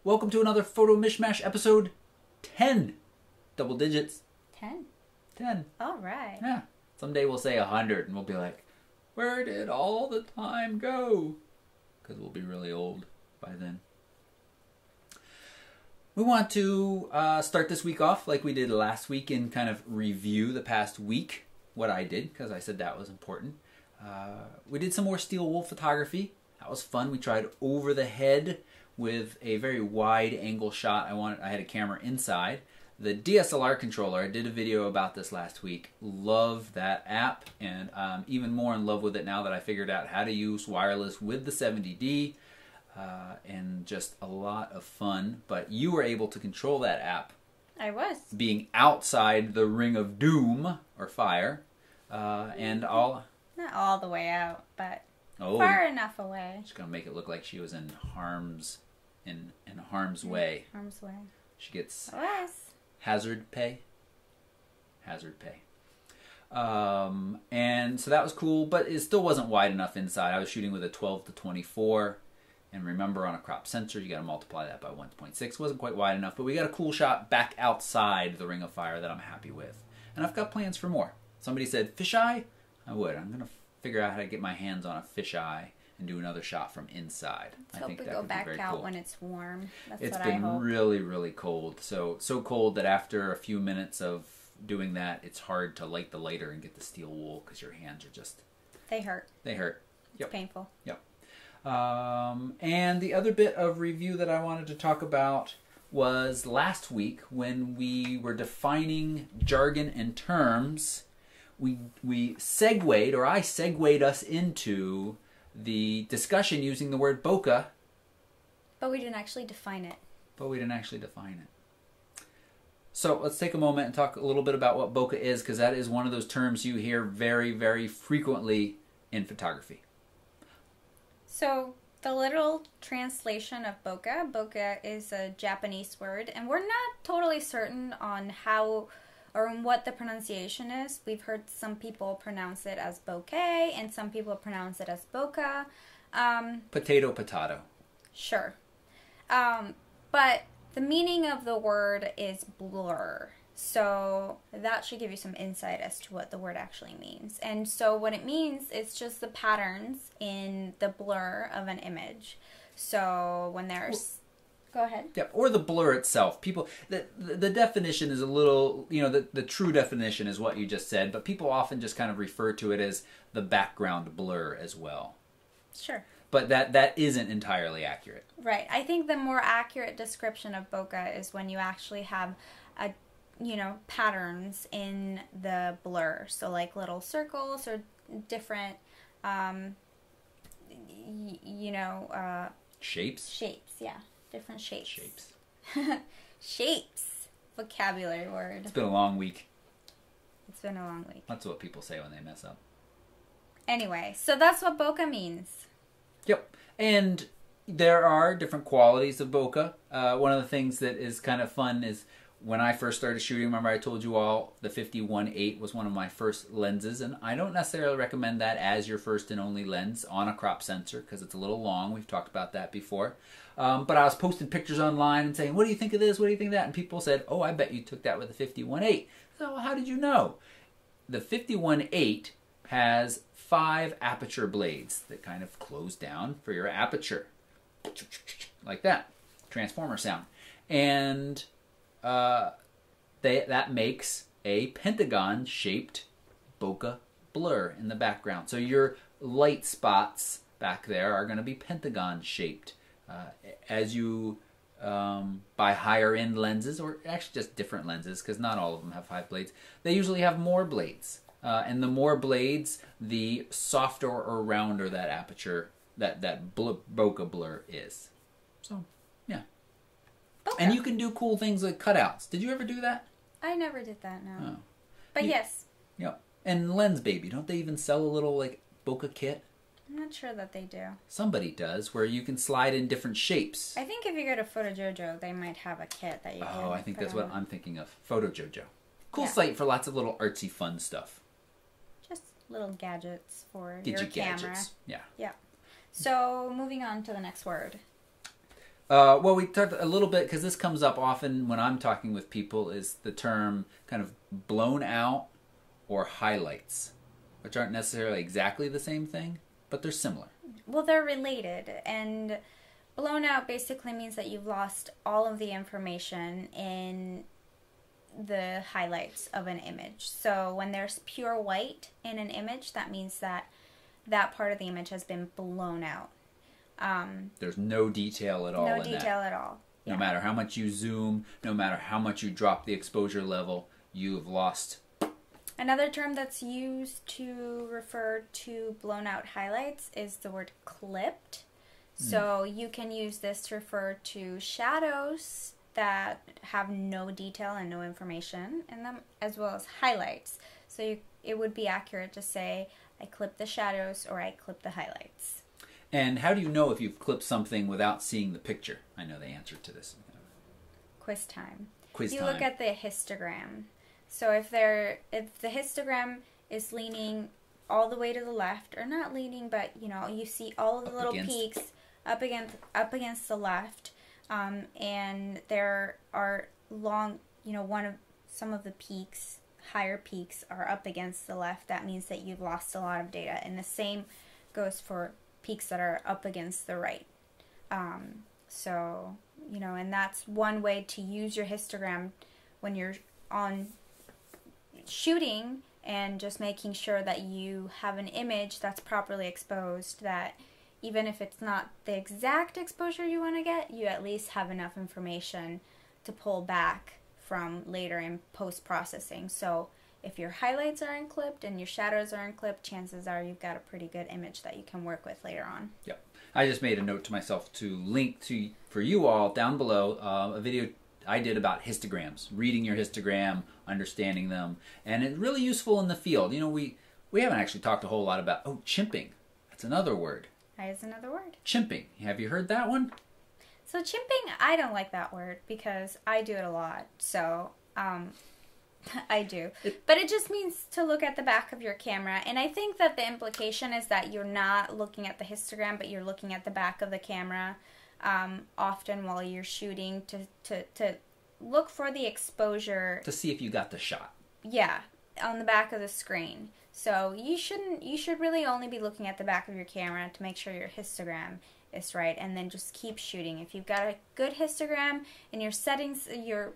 Welcome to another Photo Mishmash episode 10. Double digits. 10? 10. All right. Yeah. Someday we'll say 100 and we'll be like, where did all the time go? Because we'll be really old by then. We want to start this week off like we did last week and kind of review the past week, what I did, because I said that was important. We did some more steel wool photography. That was fun. We tried over the head with a very wide angle shot. I had a camera inside. The DSLR controller, I did a video about this last week. Love that app, and I'm even more in love with it now that I figured out how to use wireless with the 70D. And just a lot of fun. But you were able to control that app. I was. Being outside the ring of doom, or fire, and all... Not all the way out, but Oh, far enough away. she's gonna make it look like she was in harm's way. Harm's way. She gets Yes. hazard pay. Hazard pay. And so that was cool, but it still wasn't wide enough inside. I was shooting with a 12 to 24, and remember on a crop sensor you got to multiply that by 1.6. Wasn't quite wide enough, but we got a cool shot back outside the ring of fire that I'm happy with, and I've got plans for more. Somebody said fisheye. I would. I'm gonna figure out how to get my hands on a fisheye and do another shot from inside. I think that would be very cool. When it's warm. That's it's what I hope. It's been really, really cold. So cold that after a few minutes of doing that, it's hard to light the lighter and get the steel wool because your hands are just... They hurt. They hurt. It's painful. Yep. And the other bit of review that I wanted to talk about was last week when we were defining jargon and terms. We segued, or I segued us into the discussion using the word bokeh. But we didn't actually define it. So let's take a moment and talk a little bit about what bokeh is, because that is one of those terms you hear very, very frequently in photography. So the literal translation of bokeh is a Japanese word, and we're not totally certain on how or what the pronunciation is. We've heard some people pronounce it as bokeh, and some people pronounce it as bokeh. Potato. Sure. But the meaning of the word is blur. So that should give you some insight as to what the word actually means. And so what it means is just the patterns in the blur of an image. So when there's... Go ahead. Yeah, or the blur itself. People, the definition is a little, the true definition is what you just said, but people often just kind of refer to it as the background blur as well. Sure. But that isn't entirely accurate. Right. I think the more accurate description of bokeh is when you actually have patterns in the blur. So like little circles or different, shapes? Shapes, yeah. Different shapes. Shapes. Shapes. Vocabulary word. It's been a long week. It's been a long week. That's what people say when they mess up. Anyway, so that's what bokeh means. Yep. And there are different qualities of bokeh. One of the things that is kind of fun is when I first started shooting, remember I told you all the 51.8 was one of my first lenses, and I don't necessarily recommend that as your first and only lens on a crop sensor because it's a little long. We've talked about that before. But I was posting pictures online and saying, what do you think of this? What do you think of that? And people said, oh, I bet you took that with a 51.8. So well, how did you know? The 51.8 has 5 aperture blades that kind of close down for your aperture. Like that. Transformer sound. And that makes a pentagon-shaped bokeh blur in the background. So your light spots back there are going to be pentagon-shaped. As you buy higher-end lenses, or actually just different lenses, because not all of them have 5 blades, they usually have more blades. And the more blades, the softer or rounder that aperture, that bokeh blur is. So, yeah. Bokeh. And you can do cool things like cutouts. Did you ever do that? I never did that, no. Oh. But yes. Yep. And Lens Baby, don't they even sell a little like bokeh kit? I'm not sure that they do. Somebody does, where you can slide in different shapes. I think if you go to Photo Jojo, they might have a kit that you can... Oh, I think that's what I'm thinking of. Photo Jojo. Cool site for lots of little artsy fun stuff. Just little gadgets for your camera. Yeah. Yeah. So, moving on to the next word. Well, we talked a little bit, because this comes up often when I'm talking with people, is the term kind of blown out or highlights, which aren't necessarily exactly the same thing, but they're similar. Well, they're related, and blown out basically means that you've lost all of the information in the highlights of an image. So when there's pure white in an image, that means that that part of the image has been blown out. There's no detail at all. No detail at all. No matter how much you zoom, no matter how much you drop the exposure level, you've lost. Another term that's used to refer to blown out highlights is the word clipped. So you can use this to refer to shadows that have no detail and no information in them, as well as highlights. So it would be accurate to say, I clipped the shadows or I clipped the highlights. And how do you know if you've clipped something without seeing the picture? I know the answer to this. Quiz time. Quiz you time. look at the histogram. So if the histogram is leaning all the way to the left, or not leaning, but you see all of the little peaks up against the left, and there are long, some of the peaks, higher peaks, are up against the left. That means that you've lost a lot of data, and the same goes for peaks that are up against the right. So and that's one way to use your histogram when you're on shooting, and just making sure that you have an image that's properly exposed, that even if it's not the exact exposure you want to get, you at least have enough information to pull back from later in post-processing. So if your highlights aren't clipped and your shadows aren't clipped, chances are you've got a pretty good image that you can work with later on. Yep. I just made a note to myself to link to, for you all, down below, a video I did about histograms, reading your histogram, understanding them, and it's really useful in the field. We haven't actually talked a whole lot about, chimping. That's another word. That is another word. Chimping. Have you heard that one? So chimping, I don't like that word because I do it a lot. So, I do. But it just means to look at the back of your camera. And I think that the implication is that you're not looking at the histogram, but you're looking at the back of the camera often while you're shooting to look for the exposure. To see if you got the shot. Yeah, on the back of the screen. So you should really only be looking at the back of your camera to make sure your histogram is right, and then just keep shooting. If you've got a good histogram and your settings, your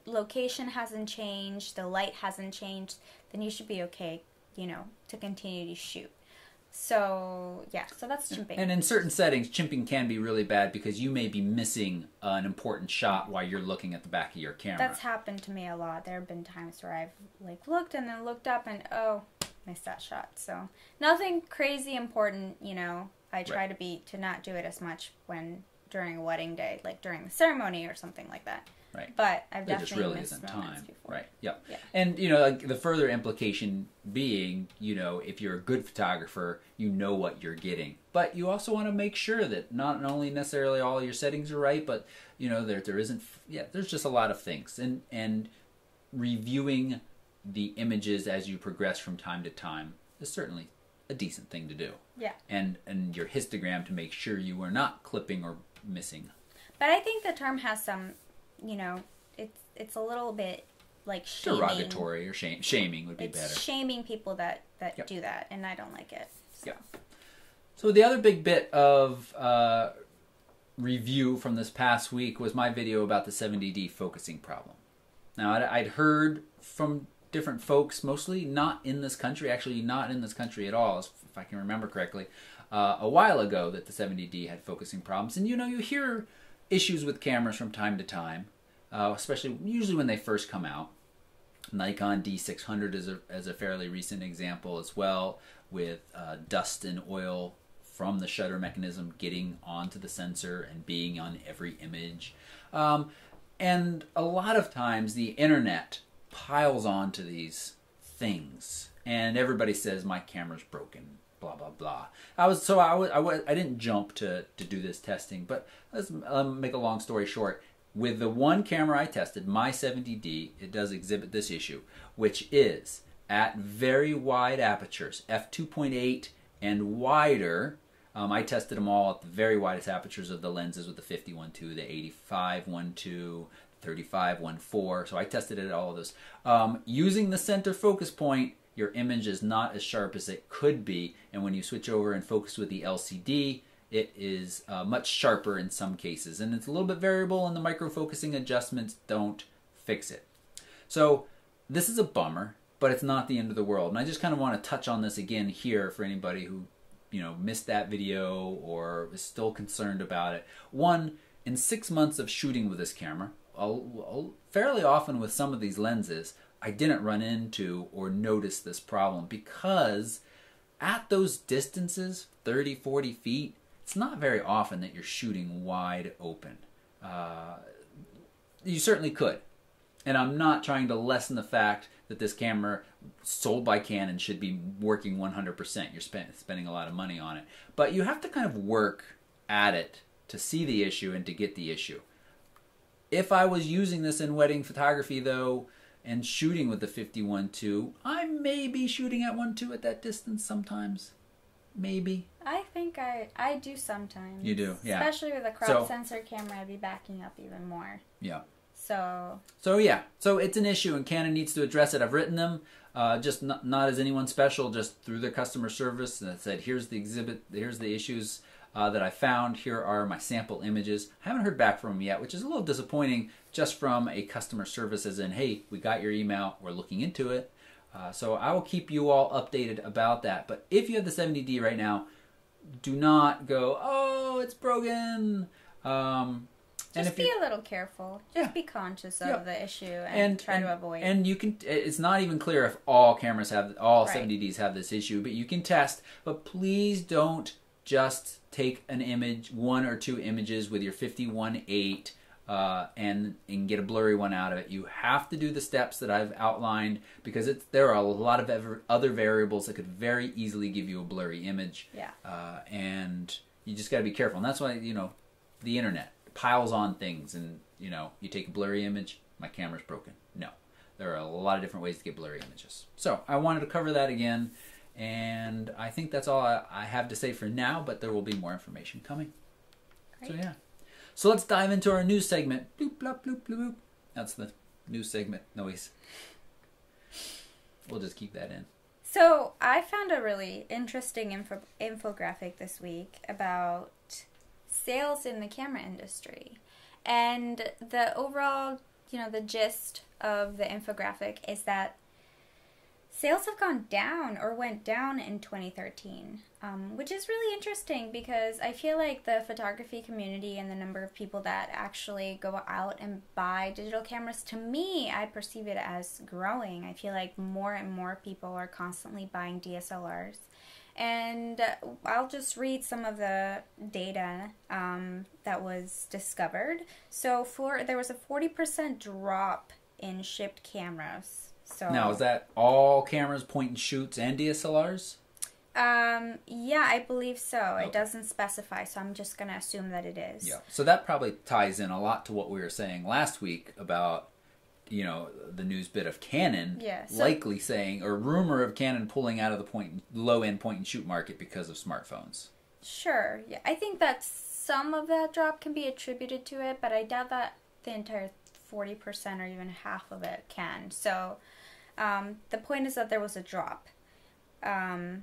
location hasn't changed, the light hasn't changed, then you should be okay, to continue to shoot. So, yeah, so that's chimping. And in certain settings, chimping can be really bad because you may be missing an important shot while you're looking at the back of your camera. That's happened to me a lot. There have been times where I've looked and then looked up and missed that shot. So, nothing crazy important, I try to not do it as much during a wedding day, like during the ceremony or something like that. Right. But I've there just definitely really missed isn't moments time. before. Right. Yep. Yeah. And like the further implication being, if you're a good photographer, you know what you're getting. But you also want to make sure that not only necessarily all your settings are right, but there isn't. Yeah, there's just a lot of things, and reviewing the images as you progress from time to time is certainly a decent thing to do. Yeah. And your histogram to make sure you are not clipping or missing. But I think the term has some, it's a little bit like shaming. Derogatory or shaming would be better. It's shaming people that Yep. do that, and I don't like it. So. Yeah. So the other big bit of review from this past week was my video about the 70D focusing problem. Now, I'd heard from different folks, mostly not in this country, actually not in this country at all, if I can remember correctly, a while ago that the 70D had focusing problems. And you hear issues with cameras from time to time, usually when they first come out. Nikon D600 is a fairly recent example as well, with dust and oil from the shutter mechanism getting onto the sensor and being on every image. And a lot of times the internet piles onto these things, and everybody says my camera's broken, blah blah blah. I didn't jump to do this testing, but let's make a long story short. With the one camera I tested, my 70D, it does exhibit this issue, which is at very wide apertures, f2.8 and wider. I tested them all at the very widest apertures of the lenses with the 50-1.2, the 85-1.2, 35-1.4. So I tested it at all of those. Using the center focus point, your image is not as sharp as it could be. And when you switch over and focus with the LCD, it is much sharper in some cases. And it's a little bit variable, and the micro-focusing adjustments don't fix it. So this is a bummer, but it's not the end of the world. And I just kind of want to touch on this again here for anybody who, you know, missed that video or is still concerned about it. One, in 6 months of shooting with this camera, fairly often with some of these lenses, I didn't run into or notice this problem because at those distances, 30, 40 feet, it's not very often that you're shooting wide open. You certainly could. And I'm not trying to lessen the fact that this camera sold by Canon should be working 100%. You're spending a lot of money on it. But you have to kind of work at it to see the issue and to get the issue. If I was using this in wedding photography, though, and shooting with the 50-1.2, I may be shooting at 1.2 at that distance sometimes. Maybe. I think I do sometimes. You do, yeah. Especially with a crop sensor camera, I'd be backing up even more. Yeah. So yeah. So it's an issue, and Canon needs to address it. I've written them, just not as anyone special, just through their customer service, and I said, here's the exhibit, here's the issues that I found, here are my sample images. I haven't heard back from them yet, which is a little disappointing, just from a customer service as in, hey, we got your email, we're looking into it. So I will keep you all updated about that. But if you have the 70D right now, do not go, oh, it's broken. Just be a little careful. Just be conscious of the issue and try to avoid. And you can. It's not even clear if all cameras have, all 70Ds have this issue, but you can test. But please don't just take an image, 1 or 2 images with your 51.8 and get a blurry one out of it. You have to do the steps that I've outlined because there are a lot of other variables that could very easily give you a blurry image. Yeah. And you just got to be careful. And that's why, you know, the internet piles on things, and you know, you take a blurry image, my camera's broken. No, there are a lot of different ways to get blurry images. So I wanted to cover that again, and I think that's all I have to say for now, but there will be more information coming. Great. So yeah, so let's dive into our news segment. Bloop, blop, bloop, bloop, bloop. That's the news segment noise. We'll just keep that in. So I found a really interesting infographic this week about sales in the camera industry, and the overall, you know, the gist of the infographic is that sales have gone down or went down in 2013, which is really interesting because I feel like the photography community and the number of people that actually go out and buy digital cameras, to me, I perceive it as growing. I feel like more and more people are constantly buying DSLRs. And I'll just read some of the data that was discovered. So there was a 40% drop in shipped cameras. So now, is that all cameras, point and shoots, and DSLRs? Yeah, I believe so. Okay. It doesn't specify, so I'm just going to assume that it is. Yeah. So that probably ties in a lot to what we were saying last week about, you know, the news bit of Canon likely saying, or rumor of Canon pulling out of the low-end point-and-shoot market because of smartphones. Sure. Yeah, I think that some of that drop can be attributed to it, but I doubt that the entire 40% or even half of it can. So the point is that there was a drop. And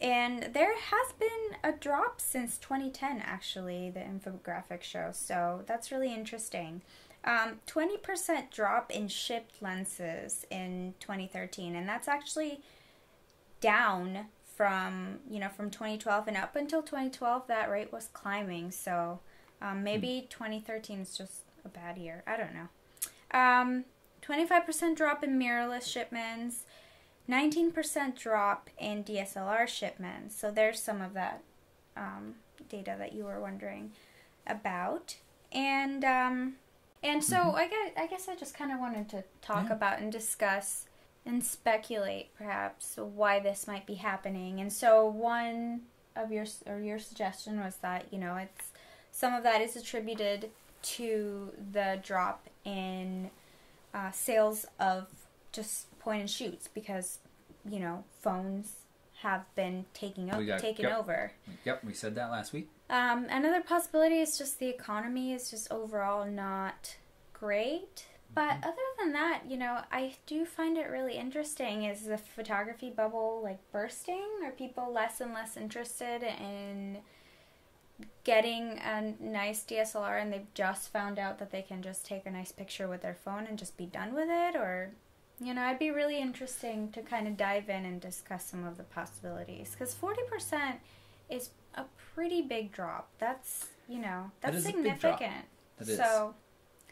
there has been a drop since 2010, actually, the infographic shows. So that's really interesting. 20% drop in shipped lenses in 2013, and that's actually down from, you know, from 2012, and up until 2012 that rate was climbing. So maybe 2013 is just a bad year. I don't know. 25% drop in mirrorless shipments, 19% drop in DSLR shipments. So there's some of that data that you were wondering about. And so I guess I just kind of wanted to talk about and discuss and speculate perhaps why this might be happening. And so one of your suggestion was that, you know, it's some of that is attributed to the drop in sales of just point and shoots because, you know, phones have been taken yep. over. Yep, we said that last week. Another possibility is just the economy is just overall not great. But other than that, you know, I do find it really interesting. Is the photography bubble like bursting? Are people less and less interested in getting a nice DSLR and they've just found out that they can just take a nice picture with their phone and just be done with it? Or, you know, it'd be really interesting to kind of dive in and discuss some of the possibilities. Because 40% is a pretty big drop. That's, you know, that's significant. That is. So,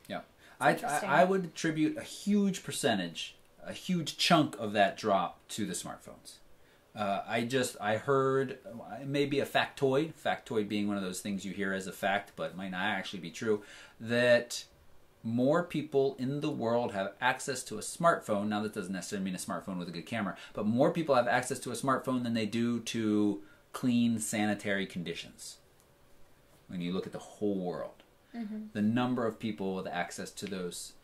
yeah. I would attribute a huge percentage, a huge chunk of that drop to the smartphones. I heard, maybe a factoid being one of those things you hear as a fact, but might not actually be true, that more people in the world have access to a smartphone. Now, that doesn't necessarily mean a smartphone with a good camera, but more people have access to a smartphone than they do to clean, sanitary conditions. When you look at the whole world. The number of people with access to those,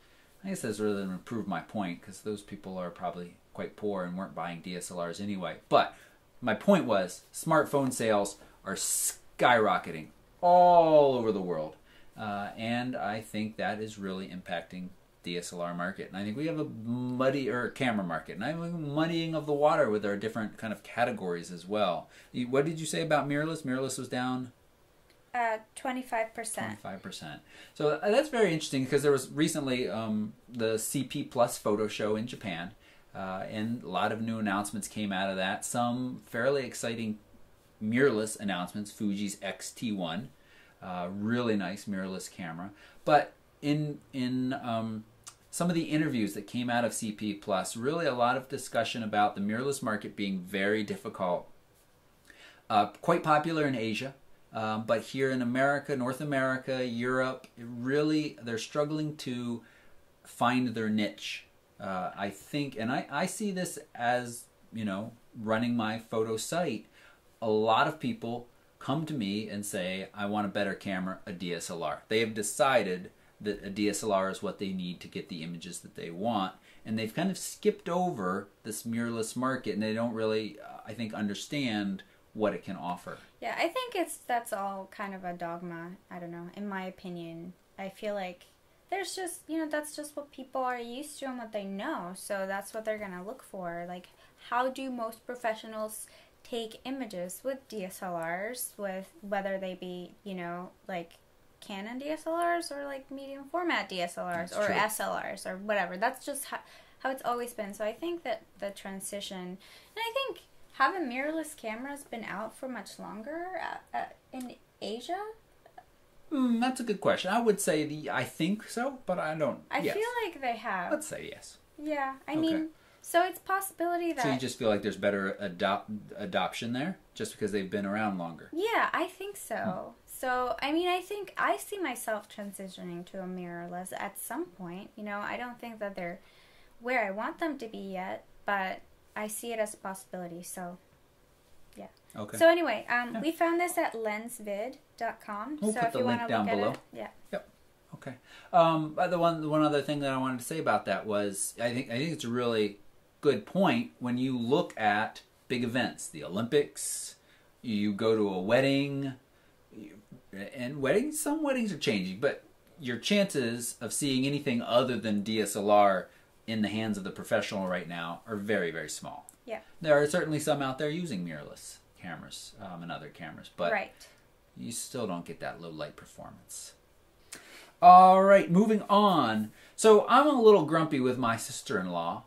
I guess that's really going to prove my point, because those people are probably quite poor and weren't buying DSLRs anyway. But my point was, smartphone sales are skyrocketing all over the world. And I think that is really impacting DSLR market. And I think we have a camera market. And I think muddying of the water with our different kind of categories as well. What did you say about mirrorless? Mirrorless was down? 25%. 25%. So that's very interesting, because there was recently the CP Plus photo show in Japan, and a lot of new announcements came out of that. Some fairly exciting mirrorless announcements. Fuji's X-T1, really nice mirrorless camera. But in some of the interviews that came out of CP Plus, really a lot of discussion about the mirrorless market being very difficult. Quite popular in Asia. But here in America, North America, Europe, they're struggling to find their niche. I think, and I see this as, you know, running my photo site. A lot of people come to me and say, I want a better camera, a DSLR. They have decided that a DSLR is what they need to get the images that they want. And they've kind of skipped over this mirrorless market, and they don't really, I think, understand what it can offer. Yeah, I think that's all kind of a dogma. I don't know. In my opinion, I feel like there's just, you know, that's just what people are used to and what they know. So that's what they're going to look for. Like, how do most professionals take images with DSLRs, with whether they be, you know, like Canon DSLRs or like medium format DSLRs or SLRs or whatever. That's just how it's always been. So I think that the transition, and I think haven't mirrorless cameras been out for much longer in Asia? That's a good question. I would say I think so, but I don't. I feel like they have. Let's say yes. Yeah, I mean, so it's a possibility that. So you just feel like there's better adoption there, just because they've been around longer. Yeah, I think so. So I mean, I think I see myself transitioning to a mirrorless at some point. You know, I don't think that they're where I want them to be yet, but I see it as a possibility, so yeah. Okay. So anyway, we found this at lensvid.com. We'll put the link down below. Yeah. Yep. Okay. The one other thing that I wanted to say about that was I think it's a really good point when you look at big events, the Olympics. You go to a wedding, and some weddings are changing, but your chances of seeing anything other than DSLR in the hands of the professional right now are very, very small. Yeah. There are certainly some out there using mirrorless cameras and other cameras, but you still don't get that low light performance. All right, moving on. So I'm a little grumpy with my sister-in-law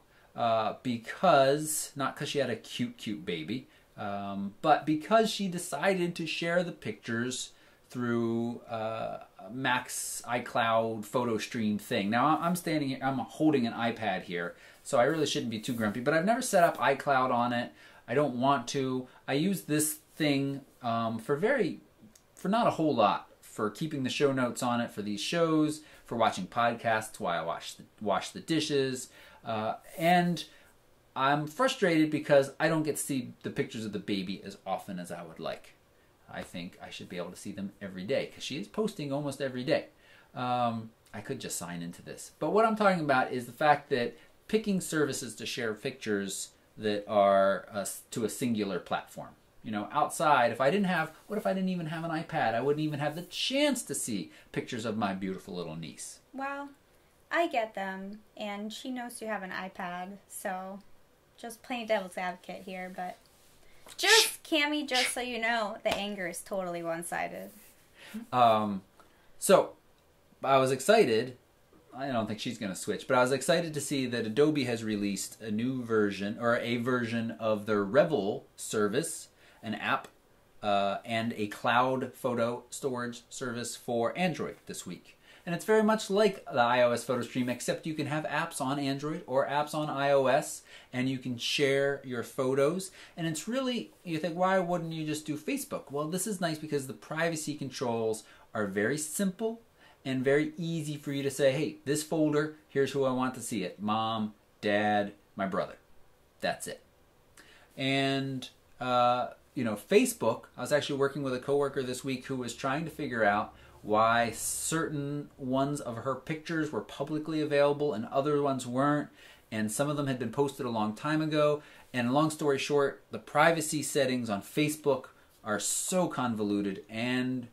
because, not because she had a cute baby, but because she decided to share the pictures through Mac's iCloud photo stream thing. Now I'm standing here, I'm holding an iPad here, so I really shouldn't be too grumpy, but I've never set up iCloud on it. I don't want to. I use this thing for not a whole lot, for keeping the show notes on it for these shows, for watching podcasts while I wash the dishes, and I'm frustrated because I don't get to see the pictures of the baby as often as I would like. I think I should be able to see them every day because she is posting almost every day. I could just sign into this. But what I'm talking about is the fact that picking services to share pictures that are to a singular platform. You know, outside, what if I didn't even have an iPad? I wouldn't even have the chance to see pictures of my beautiful little niece. Well, I get them, and she knows you have an iPad, so just playing devil's advocate here, but just, Cammie, just so you know, the anger is totally one-sided. So, I was excited. I don't think she's going to switch, but I was excited to see that Adobe has released a new version, or a version of their Revel service, an app, and a cloud photo storage service for Android this week. And it's very much like the iOS photo stream, except you can have apps on Android or apps on iOS, and you can share your photos. And it's really, you think, why wouldn't you just do Facebook? Well, this is nice because the privacy controls are very simple and very easy for you to say, hey, this folder, here's who I want to see it. Mom, Dad, my brother. That's it. And, you know, Facebook, I was actually working with a coworker this week who was trying to figure out why certain ones of her pictures were publicly available and other ones weren't, and some of them had been posted a long time ago. And long story short, the privacy settings on Facebook are so convoluted and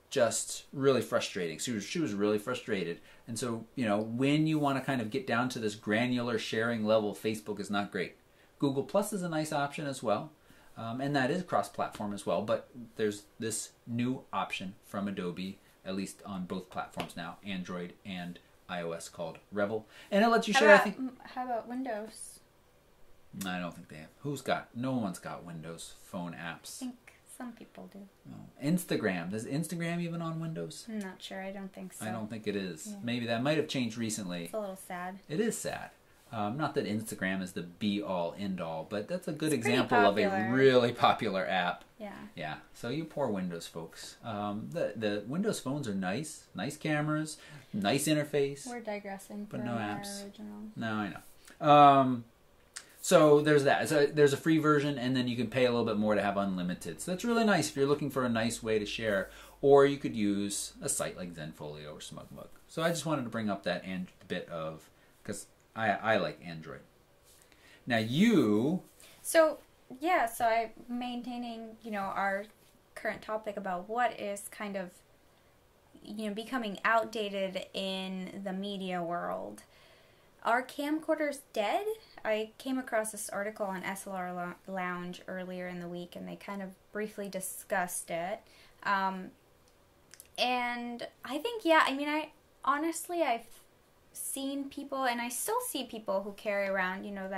just really frustrating. She was really frustrated. And so, you know, when you want to kind of get down to this granular sharing level, Facebook is not great. Google Plus is a nice option as well. And that is cross-platform as well, but there's this new option from Adobe, at least on both platforms now, Android and iOS, called Revel. And it lets you share... How about Windows? I don't think they have. No one's got Windows phone apps. I think some people do. No. Instagram. Is Instagram even on Windows? I'm not sure. I don't think so. I don't think it is. Yeah. Maybe that might have changed recently. It's a little sad. It is sad. Not that Instagram is the be-all, end-all, but that's a good example of a really popular app. Yeah. Yeah. So you poor Windows folks. The Windows phones are nice cameras, nice interface. We're digressing, but no apps. Original. No, I know. So there's that. So there's a free version, and then you can pay a little bit more to have unlimited. So that's really nice if you're looking for a nice way to share. Or you could use a site like Zenfolio or SmugMug. So I just wanted to bring up that bit of, because I like Android. Now you... So, yeah, so I'm maintaining, you know, our current topic about what is kind of, you know, becoming outdated in the media world. Are camcorders dead? I came across this article on SLR Lounge earlier in the week, and they kind of briefly discussed it. And I think, yeah, I mean, I've seen people, and I still see people who carry around, you know,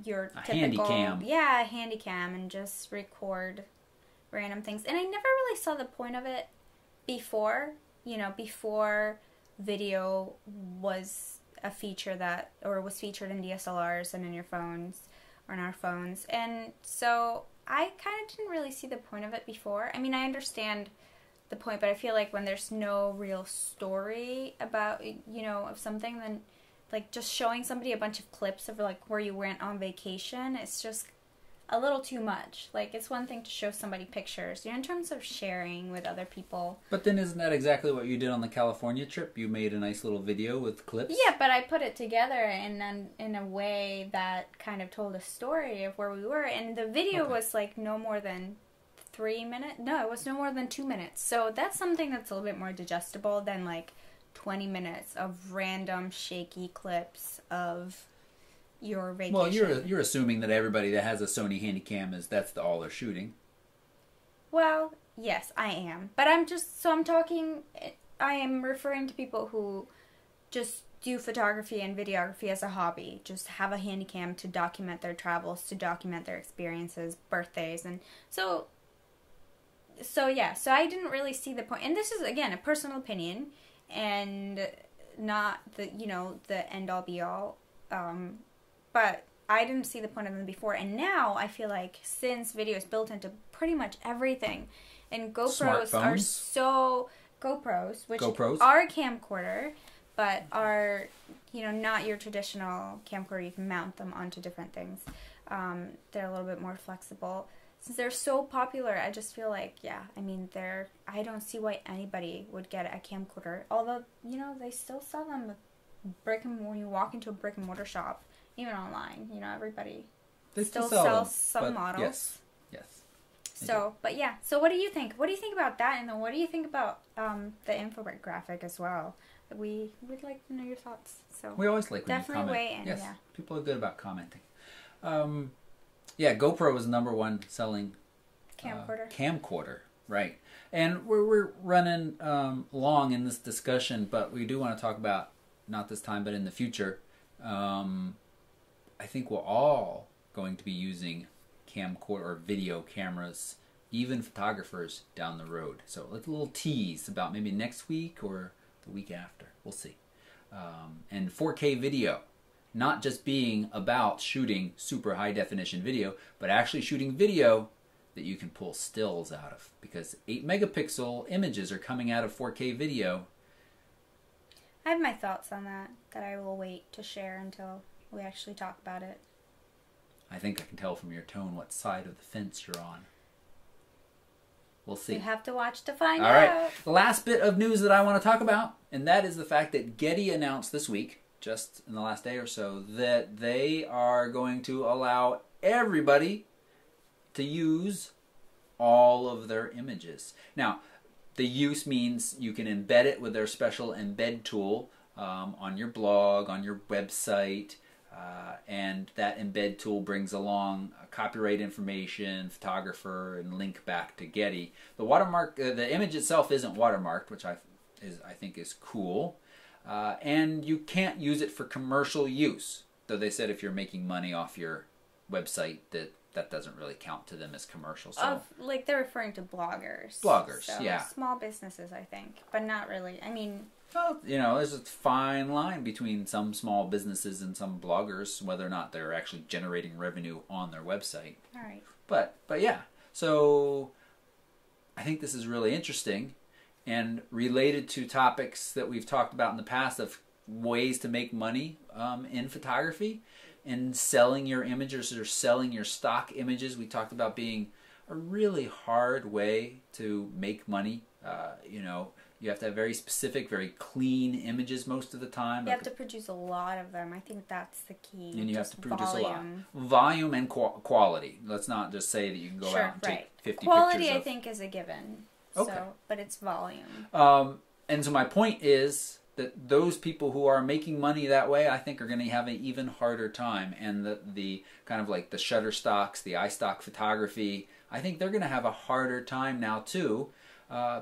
your typical handy cam. Yeah, a handy cam, and just record random things. And I never really saw the point of it before, you know, before video was a feature that, or was featured in DSLRs and in your phones, or in our phones. And so I kind of didn't really see the point of it before. I mean, I understand the point, but I feel like when there's no real story about, you know, of something, then like just showing somebody a bunch of clips of like where you went on vacation, it's just a little too much. Like, it's one thing to show somebody pictures, you know, in terms of sharing with other people. But then isn't that exactly what you did on the California trip? You made a nice little video with clips? Yeah, but I put it together in a way that kind of told a story of where we were, and the video was like no more than 3 minutes. No, it was no more than 2 minutes. So that's something that's a little bit more digestible than like 20 minutes of random shaky clips of your vacation. Well, you're assuming that everybody that has a Sony Handycam that's all they're shooting. Well, yes, I am. But I am referring to people who just do photography and videography as a hobby. Just have a Handycam to document their travels, to document their experiences, birthdays, and so yeah, so I didn't really see the point. And this is, again, a personal opinion and not the, you know, the end all be all. But I didn't see the point of them before, and now I feel like since video is built into pretty much everything, and GoPros are so which are a camcorder, but are, you know, not your traditional camcorder. You can mount them onto different things. They're a little bit more flexible. Since they're so popular, I just feel like, yeah, I mean, I don't see why anybody would get a camcorder. Although, you know, they still sell them when you walk into a brick and mortar shop. even online. You know, everybody they still sell sells them, some models. Yes. So, but yeah. So, what do you think? What do you think about that? And then, what do you think about the infographic as well? We'd like to know your thoughts. So we always like when definitely you comment. weigh in. Yes, Yeah. people are good about commenting. Yeah, GoPro was the #1 selling camcorder, right? And we're running long in this discussion, but we do want to talk about, not this time, but in the future. I think we're all going to be using camcorder or video cameras, even photographers down the road. So let's a little tease about maybe next week or the week after. We'll see. And 4K video, not just being about shooting super high definition video, but actually shooting video that you can pull stills out of, because 8 megapixel images are coming out of 4K video. I have my thoughts on that I will wait to share until we actually talk about it. I think I can tell from your tone what side of the fence you're on. We'll see. You have to watch to find out. All right. The last bit of news that I want to talk about, and that is the fact that Getty announced this week, just in the last day or so, that they are going to allow everybody to use all of their images. Now, the use means you can embed it with their special embed tool on your blog, on your website, and that embed tool brings along copyright information, photographer, and link back to Getty. The watermark, the image itself isn't watermarked, which I think is cool, and you can't use it for commercial use. Though they said if you're making money off your website, that doesn't really count to them as commercial. So, like they're referring to bloggers. Bloggers, so yeah. Small businesses, I think, but not really. I mean, well, you know, there's a fine line between some small businesses and some bloggers, whether or not they're actually generating revenue on their website. All right. But yeah, so I think this is really interesting and related to topics that we've talked about in the past of ways to make money in photography and selling your images or selling your stock images. We talked about being a really hard way to make money. You know, you have to have very specific, very clean images most of the time. You have to produce a lot of them. I think that's the key. And you have to produce volume. a lot. Volume and quality. Let's not just say that you can go out and take 50 quality, pictures of... I think, is a given. Okay. So, but it's volume. And so my point is that those people who are making money that way, I think, are going to have an even harder time. And the kind of like the Shutterstocks, the iStock photography, I think they're going to have a harder time now too.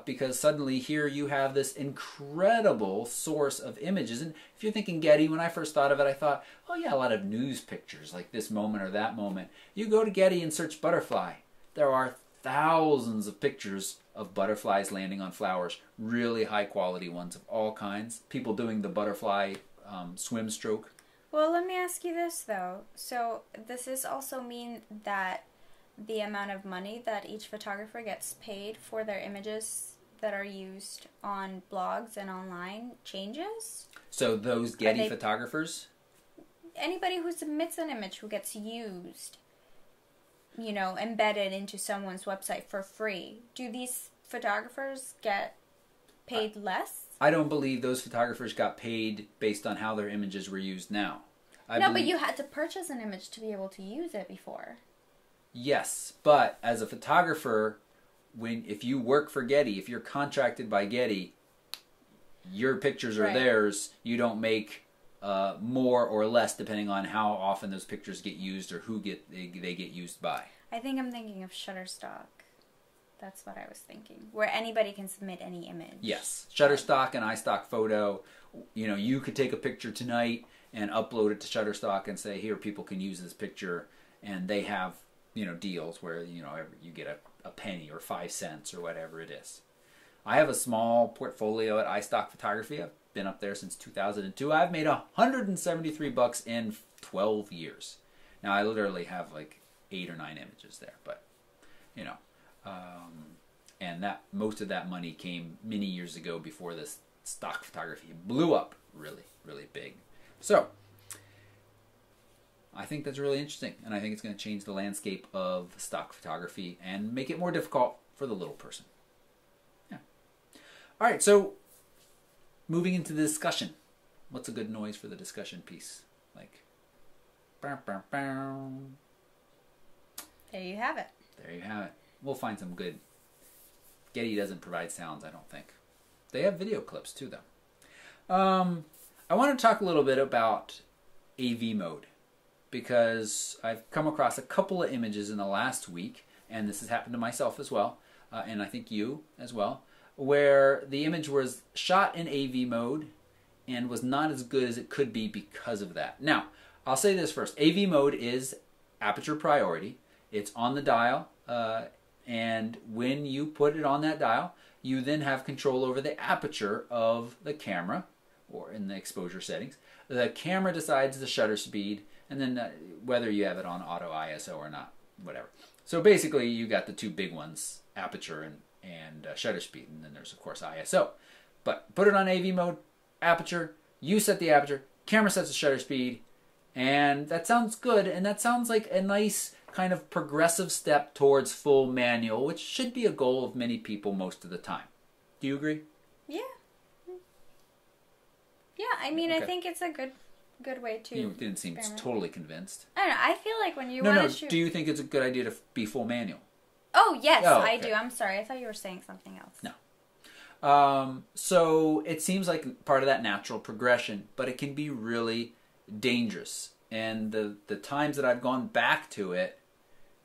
Because suddenly here you have this incredible source of images. And if you're thinking Getty, when I first thought of it, I thought, oh yeah, a lot of news pictures like this moment or that moment. You go to Getty and search butterfly. There are thousands of pictures of butterflies landing on flowers, really high quality ones of all kinds. People doing the butterfly swim stroke. Well, let me ask you this though. So does this also mean that the amount of money that each photographer gets paid for their images that are used on blogs and online changes? So those Getty photographers? Anybody who submits an image who gets used, you know, embedded into someone's website for free, do these photographers get paid less? I don't believe those photographers got paid based on how their images were used now. But you had to purchase an image to be able to use it before. Yes, but as a photographer, if you work for Getty, if you're contracted by Getty, your pictures are theirs. You don't make more or less depending on how often those pictures get used or who they get used by. I think I'm thinking of Shutterstock. That's what I was thinking. Where anybody can submit any image. Yes, Shutterstock and iStock Photo. You know, you could take a picture tonight and upload it to Shutterstock and say, here, people can use this picture, and they have, you know, deals where, you know, you get a penny or 5 cents or whatever it is. I have a small portfolio at iStock Photography. I've been up there since 2002. I've made $173 in 12 years. Now, I literally have like 8 or 9 images there, but, you know, and that most of that money came many years ago before this stock photography blew up really, really big. So, I think that's really interesting, and I think it's going to change the landscape of stock photography and make it more difficult for the little person. Yeah. All right, so moving into the discussion. What's a good noise for the discussion piece? Like Bow, bow, bow. There you have it. There you have it. We'll find some good. Getty doesn't provide sounds, I don't think. They have video clips too, though. I want to talk a little bit about AV mode, because I've come across a couple of images in the last week, and this has happened to myself as well, and I think you as well, where the image was shot in AV mode and was not as good as it could be because of that. Now, I'll say this first. AV mode is aperture priority. It's on the dial, and when you put it on that dial, you then have control over the aperture of the camera, or in the exposure settings. The camera decides the shutter speed, and then whether you have it on auto ISO or not, whatever. So basically, you got the two big ones, aperture and shutter speed, and then there's, of course, ISO. But put it on AV mode, aperture, you set the aperture, camera sets the shutter speed, and that sounds good, and that sounds like a nice kind of progressive step towards full manual, which should be a goal of many people most of the time. Do you agree? Yeah. Yeah, I mean, okay. I think it's a good way to... You didn't seem totally convinced. I don't know, I feel like when you want to shoot... Do you think it's a good idea to be full manual? Oh, yes, oh, okay. I do. I'm sorry, I thought you were saying something else. No. So it seems like part of that natural progression, but it can be really dangerous. And the times that I've gone back to it,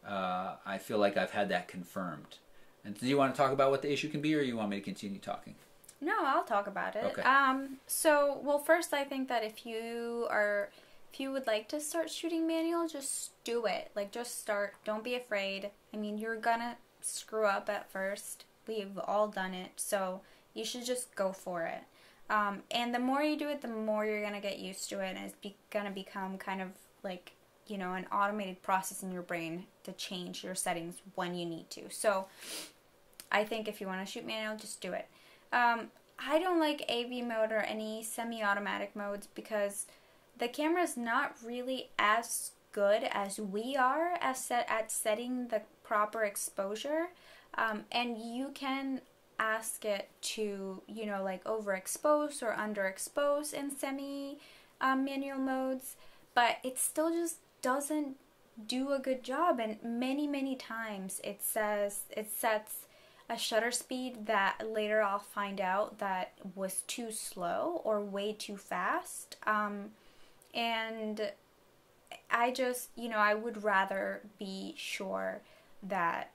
I feel like I've had that confirmed. And do you want to talk about what the issue can be, or you want me to continue talking? No, I'll talk about it. Okay. Well, first I think that if you would like to start shooting manual, just do it. Like, just start. Don't be afraid. I mean, you're gonna screw up at first. We've all done it, so you should just go for it. And the more you do it, the more you're gonna get used to it, and it's gonna become kind of like, you know, an automated process in your brain to change your settings when you need to. So I think if you want to shoot manual, just do it. I don't like AV mode or any semi-automatic modes because the camera's not really as good as we are at setting the proper exposure. And you can ask it to, you know, like overexpose or underexpose in semi-manual modes, but it still just doesn't do a good job. And many times it sets a shutter speed that later I'll find out that was too slow or way too fast. And I just, you know, I would rather be sure that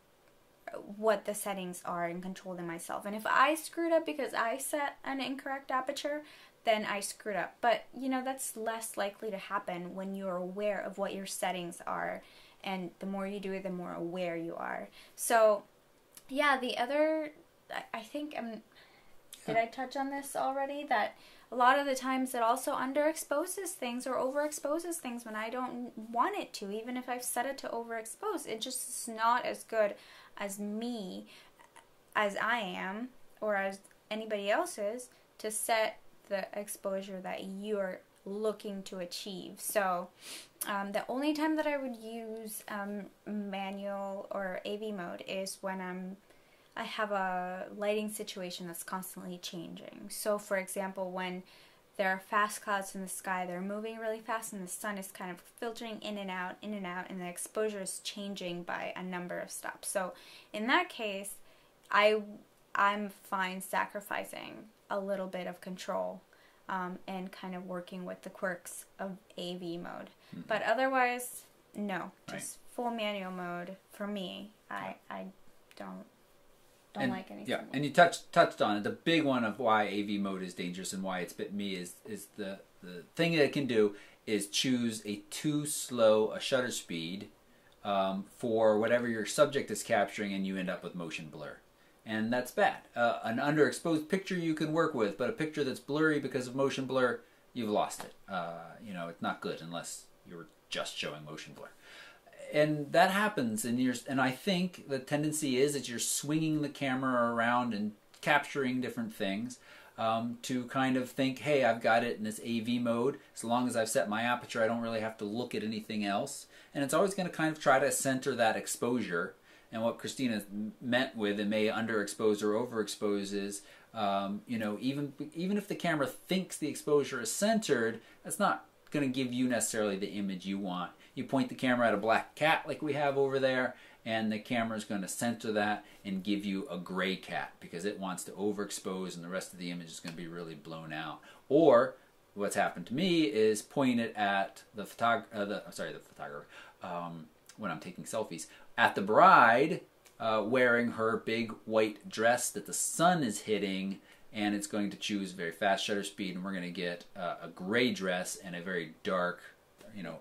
what the settings are and control them myself. And if I screwed up because I set an incorrect aperture, then I screwed up. But, you know, that's less likely to happen when you're aware of what your settings are. And the more you do it, the more aware you are. So, yeah, the other, I think, did I touch on this already? That a lot of the times it also underexposes things or overexposes things when I don't want it to. Even if I've set it to overexpose, it just is not as good as me, as I am, or as anybody else is, to set the exposure that you're looking to achieve. So the only time that I would use manual or AV mode is when I have a lighting situation that's constantly changing. So for example, when there are fast clouds in the sky, they're moving really fast and the sun is kind of filtering in and out, and the exposure is changing by a number of stops. So in that case, I'm fine sacrificing a little bit of control and kind of working with the quirks of AV mode. Mm-hmm. But otherwise, no, just full manual mode for me. I don't like anything. Yeah, and you touched on it. The big one of why AV mode is dangerous and why it's bit me is the thing that it can do is choose a too slow a shutter speed for whatever your subject is capturing, and you end up with motion blur. And that's bad. An underexposed picture you can work with, but a picture that's blurry because of motion blur, you've lost it. You know, it's not good unless you're just showing motion blur. And that happens, and I think the tendency is that you're swinging the camera around and capturing different things to kind of think, hey, I've got it in this AV mode. As long as I've set my aperture, I don't really have to look at anything else. And it's always going to kind of try to center that exposure. And what Christina meant with it may underexpose or overexpose is, you know, even if the camera thinks the exposure is centered, that's not going to give you necessarily the image you want. You point the camera at a black cat like we have over there, and the camera is going to center that and give you a gray cat because it wants to overexpose and the rest of the image is going to be really blown out. Or what's happened to me is point it at the photographer, when I'm taking selfies, at the bride wearing her big white dress that the sun is hitting, and it's going to choose very fast shutter speed, and we're going to get a gray dress and a very dark,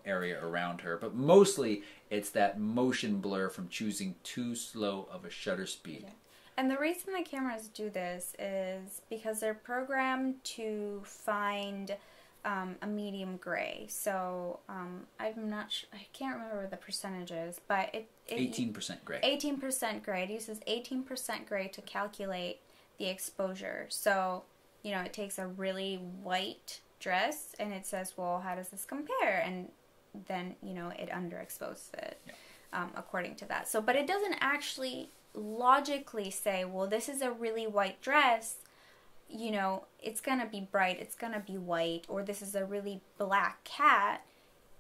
area around her. But mostly it's that motion blur from choosing too slow of a shutter speed. Yeah. And the reason the cameras do this is because they're programmed to find a medium gray. So I'm not sure, I can't remember the percentages, but it 18% gray. 18% gray. It uses 18% gray to calculate the exposure. So, it takes a really white dress and it says, well, how does this compare? And then, it underexposes it according to that. So, but it doesn't actually logically say, well, this is a really white dress, it's going to be bright, it's going to be white, or this is a really black cat,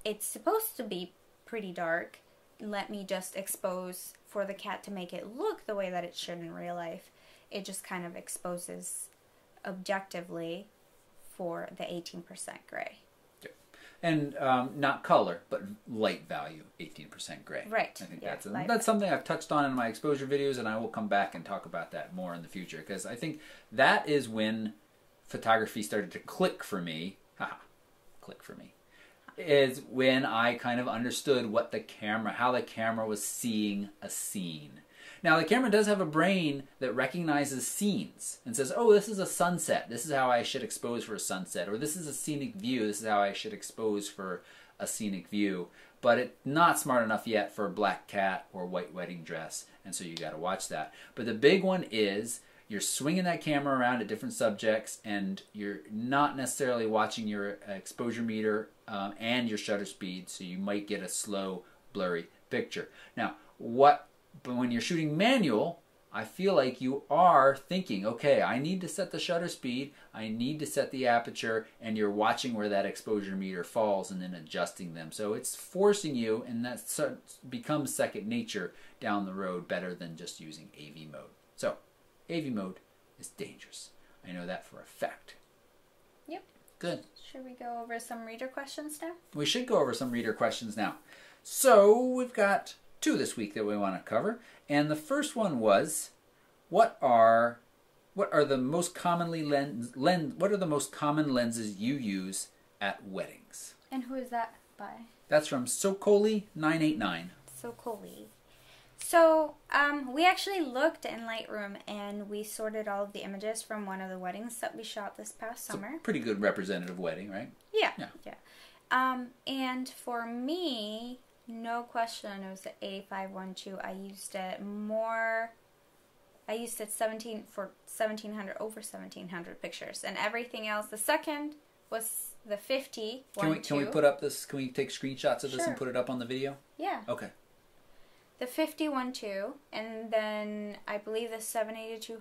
it's supposed to be pretty dark. Let me just expose for the cat to make it look the way that it should in real life. It just kind of exposes objectively for the 18% gray. And not color, but light value, 18% gray. Right. I think that's something I've touched on in my exposure videos, and I will come back and talk about that more in the future, because I think that is when photography started to click for me. Click for me. Is when I kind of understood how the camera was seeing a scene. Now, the camera does have a brain that recognizes scenes and says, oh, this is a sunset. This is how I should expose for a sunset. Or this is a scenic view. This is how I should expose for a scenic view. But it's not smart enough yet for a black cat or white wedding dress. And so you got to watch that. But the big one is you're swinging that camera around at different subjects, and you're not necessarily watching your exposure meter and your shutter speed. So you might get a slow, blurry picture. Now, but when you're shooting manual, I feel like you are thinking, okay, I need to set the shutter speed, I need to set the aperture, and you're watching where that exposure meter falls and then adjusting them. So it's forcing you, and that becomes second nature down the road, better than just using AV mode. So AV mode is dangerous. I know that for a fact. Yep. Good. Should we go over some reader questions now? We should go over some reader questions now. So we've got 2 this week that we want to cover, and the first one was, what are the most common lenses you use at weddings? And who is that by? That's from Sokoli989. Sokoli. So we actually looked in Lightroom and we sorted all of the images from one of the weddings that we shot this past summer. It's a pretty good representative wedding, right? Yeah. And for me, no question, it was the 8512. I used it more. I used it over 1,700 pictures, and everything else. The second was the 50. Can we put up this? Can we take screenshots of this Sure. and put it up on the video? Yeah. Okay. The 5012, and then I believe the 70-200.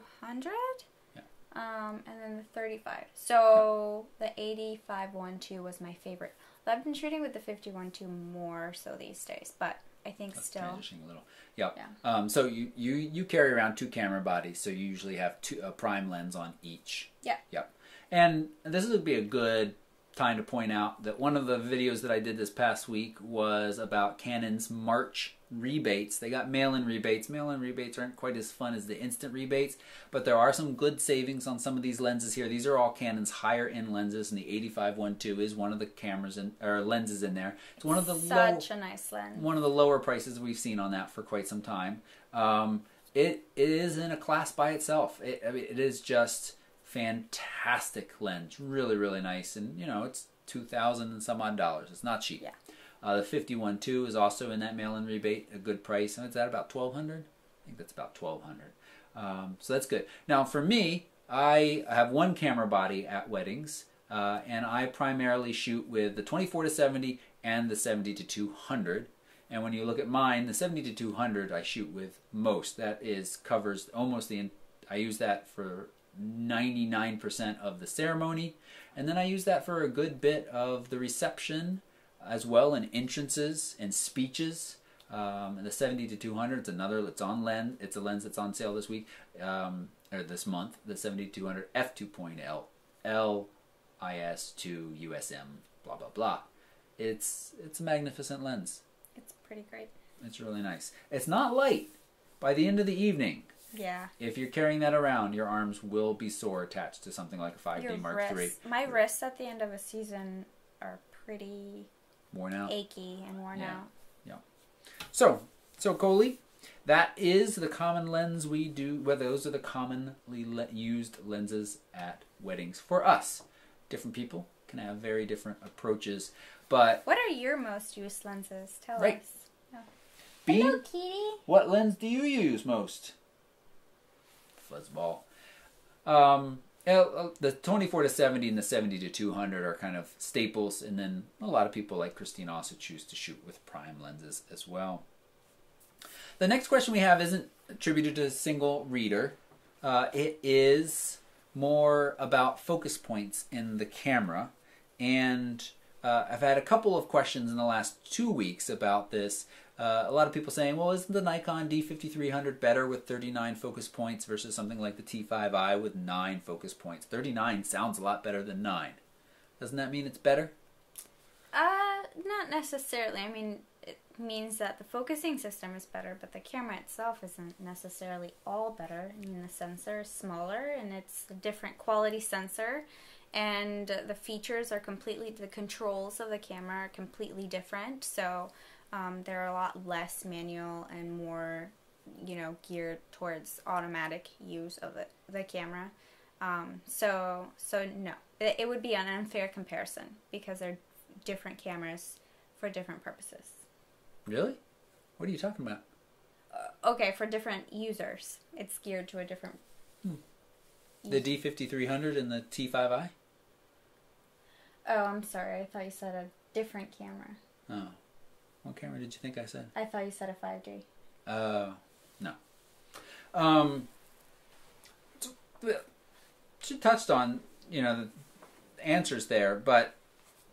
Yeah. And then the 35. So the 8512 was my favorite. I've been shooting with the 5012 more so these days, but I think that's still transitioning a little. Yep. Yeah. So you carry around 2 camera bodies, so you usually have a prime lens on each. Yeah. Yep. And this would be a good time to point out that one of the videos that I did this past week was about Canon's March rebates. They got mail-in rebates. Mail-in rebates aren't quite as fun as the instant rebates, but there are some good savings on some of these lenses here. These are all Canon's higher-end lenses, and the 8512 is one of the lenses in there. It's one of the such a nice lens. One of the lower prices we've seen on that for quite some time. It is in a class by itself. It is just fantastic lens, really, really nice, and it's $2,000 and some odd dollars. It's not cheap. Yeah. The 51.2 is also in that mail-in rebate, a good price, and it's at about $1,200. I think that's about $1,200. So that's good. Now for me, I have one camera body at weddings, and I primarily shoot with the 24-70 and the 70-200. And when you look at mine, the 70-200 I shoot with most. That covers almost I use that for 99% of the ceremony. And then I use that for a good bit of the reception as well, in entrances and speeches. The 70-200 is another. It's on lens. It's a lens that's on sale this week, or this month. The 70-200 f2.L LIS2 USM blah blah blah. It's a magnificent lens. It's pretty great. It's really nice. It's not light. By the end of the evening, yeah, if you're carrying that around, your arms will be sore attached to something like a 5D Mark III. My wrists at the end of a season are pretty worn out, achy and worn out. Yeah. So Coley, that is the common lens we do. Well, those are the commonly used lenses at weddings for us. Different people can have very different approaches, but what are your most used lenses? Tell us. Yeah. B, hello, kitty. What lens do you use most? Fuzzball. The 24-70 and the 70-200 are kind of staples, and then a lot of people like Christine also choose to shoot with prime lenses as well. The next question we have isn't attributed to a single reader. It is more about focus points in the camera, and I've had a couple of questions in the last 2 weeks about this. A lot of people saying, well, isn't the Nikon D5300 better with 39 focus points versus something like the T5i with 9 focus points? 39 sounds a lot better than 9. Doesn't that mean it's better? Not necessarily. I mean, it means that the focusing system is better, but the camera itself isn't necessarily all better. I mean, the sensor is smaller, and it's a different quality sensor, and the features are the controls of the camera are completely different, so they're a lot less manual and more, geared towards automatic use of the camera. So no, it would be an unfair comparison because they're different cameras for different purposes. Really? What are you talking about? Okay, for different users, it's geared to a different. The D5300 and the T5i? Oh, I'm sorry. I thought you said a different camera. Oh. What camera did you think I said? I thought you said a 5D. No. She touched on, the answers there, but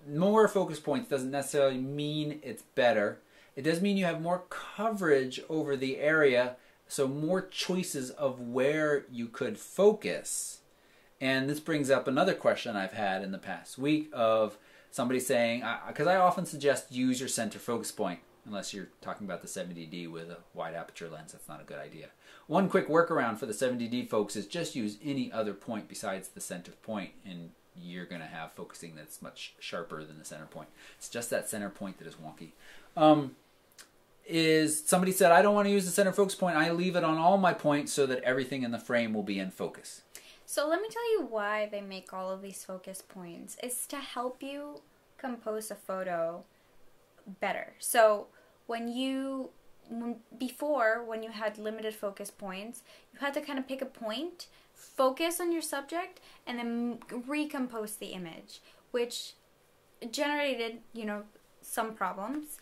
more focus points doesn't necessarily mean it's better. It does mean you have more coverage over the area, so more choices of where you could focus. And this brings up another question I've had in the past week of somebody saying, because I often suggest use your center focus point, unless you're talking about the 70D with a wide aperture lens. That's not a good idea. One quick workaround for the 70D folks is just use any other point besides the center point, and you're going to have focusing that's much sharper than the center point. It's just that center point that is wonky. Somebody said, I don't want to use the center focus point. I leave it on all my points so that everything in the frame will be in focus. So let me tell you why they make all of these focus points. It's to help you compose a photo better. So before, when you had limited focus points, you had to kind of pick a point, focus on your subject, and then recompose the image, which generated, some problems.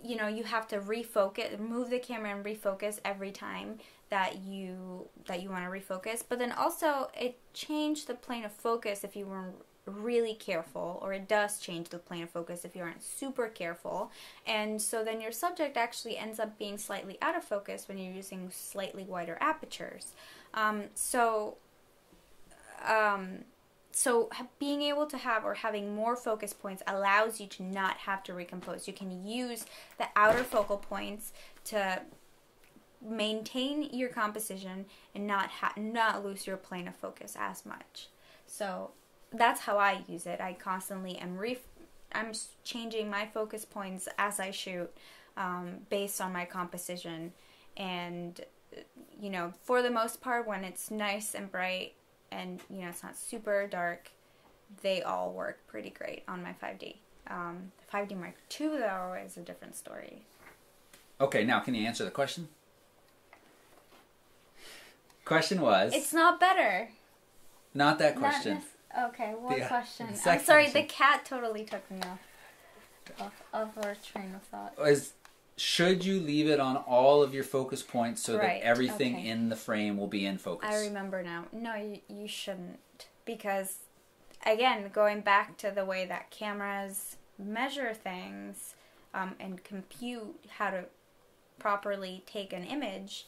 You have to refocus, move the camera and refocus every time that you want to refocus. But then also it changed the plane of focus if you weren't really careful, or it does change the plane of focus if you aren't super careful. And so then your subject actually ends up being slightly out of focus when you're using slightly wider apertures. So being able to have, or having more focus points, allows you to not have to recompose. You can use the outer focal points to maintain your composition and not lose your plane of focus as much. So that's how I use it. I constantly I'm changing my focus points as I shoot, based on my composition. And for the most part, when it's nice and bright and it's not super dark, they all work pretty great on my 5D. The 5D Mark II, though, is a different story. Okay, now can you answer the question? Question was... It's not better. Not that question. Okay, what question? The I'm sorry, question. the cat totally took me off of our train of thought. should you leave it on all of your focus points so Right, that everything okay. in the frame will be in focus? I remember now. No, you shouldn't. Because, again, going back to the way that cameras measure things and compute how to properly take an image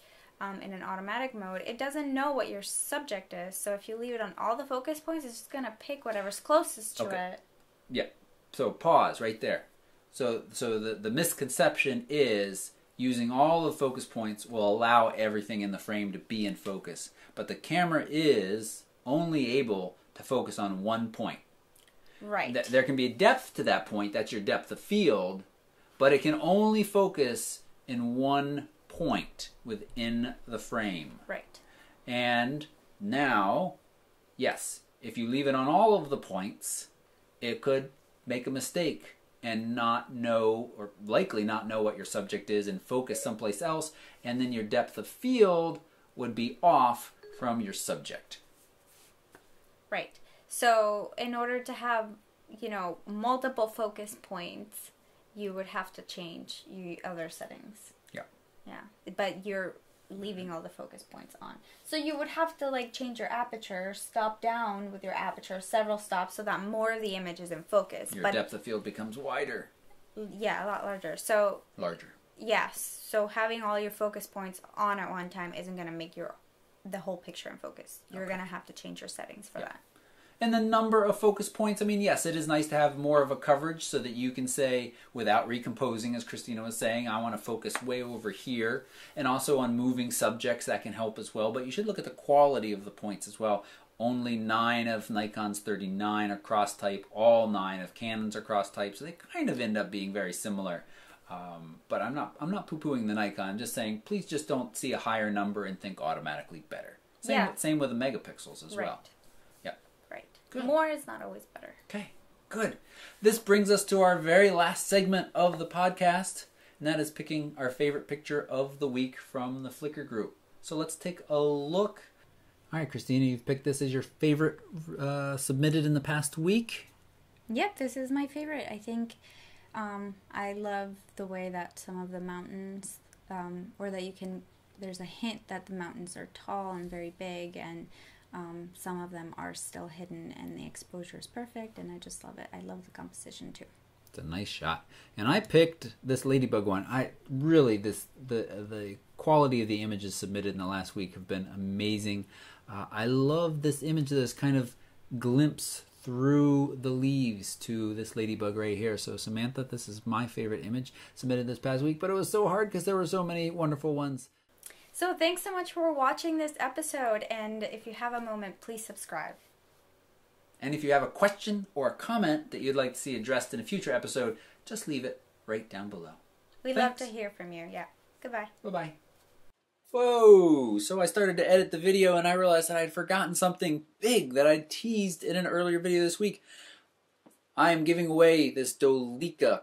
in an automatic mode, it doesn't know what your subject is. So if you leave it on all the focus points, it's just going to pick whatever's closest to it. Yeah. So pause right there. So the misconception is using all the focus points will allow everything in the frame to be in focus. But the camera is only able to focus on one point. Right. There can be a depth to that point. That's your depth of field. But it can only focus in one point within the frame. Right. And now, yes, if you leave it on all of the points, it could make a mistake and not know, or likely not know what your subject is and focus someplace else, and then your depth of field would be off from your subject. Right. So in order to have, multiple focus points, you would have to change your other settings. Yeah. Yeah. But you're leaving all the focus points on. So you would have to change your aperture, stop down with your aperture several stops so that more of the image is in focus. Your depth of field becomes wider. Yeah, a lot larger. So larger. Yes. So having all your focus points on at one time isn't going to make the whole picture in focus. You're going to have to change your settings for that. And the number of focus points, I mean, yes, it is nice to have more of a coverage so that you can say, without recomposing, as Christina was saying, I want to focus way over here. And also on moving subjects, that can help as well. But you should look at the quality of the points as well. Only 9 of Nikon's 39 are cross-type. All 9 of Canon's are cross-type. So they kind of end up being very similar. But I'm not poo-pooing the Nikon. I'm just saying, please just don't see a higher number and think automatically better. Same with the megapixels as well. Right. Good. More is not always better. Okay, good. This brings us to our very last segment of the podcast, and that is picking our favorite picture of the week from the Flickr group. So let's take a look. All right, Christina, you've picked this as your favorite submitted in the past week. Yep, this is my favorite. I think I love the way that some of the mountains, there's a hint that the mountains are tall and very big, and some of them are still hidden, and the exposure is perfect, and I just love it. I love the composition too. It's a nice shot. And I picked this ladybug one. The quality of the images submitted in the last week have been amazing. I love this image, this kind of glimpse through the leaves to this ladybug right here. So Samantha, this is my favorite image submitted this past week, but it was so hard because there were so many wonderful ones. So thanks so much for watching this episode, and if you have a moment, please subscribe. And if you have a question or a comment that you'd like to see addressed in a future episode, just leave it right down below. We'd love to hear from you. Yeah. Goodbye. Bye-bye. Whoa! So I started to edit the video and I realized that I had forgotten something big that I teased in an earlier video this week. I am giving away this DICUSSION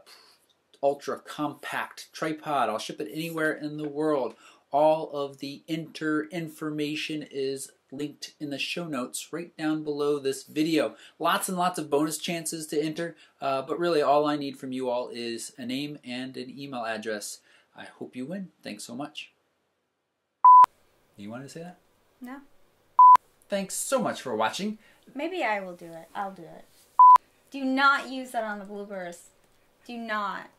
ultra compact tripod. I'll ship it anywhere in the world. All of the information is linked in the show notes right down below this video. Lots and lots of bonus chances to enter, but really all I need from you all is a name and an email address. I hope you win. Thanks so much. You want to say that? No. Thanks so much for watching. Maybe I will do it. I'll do it. Do not use that on the bloopers. Do not.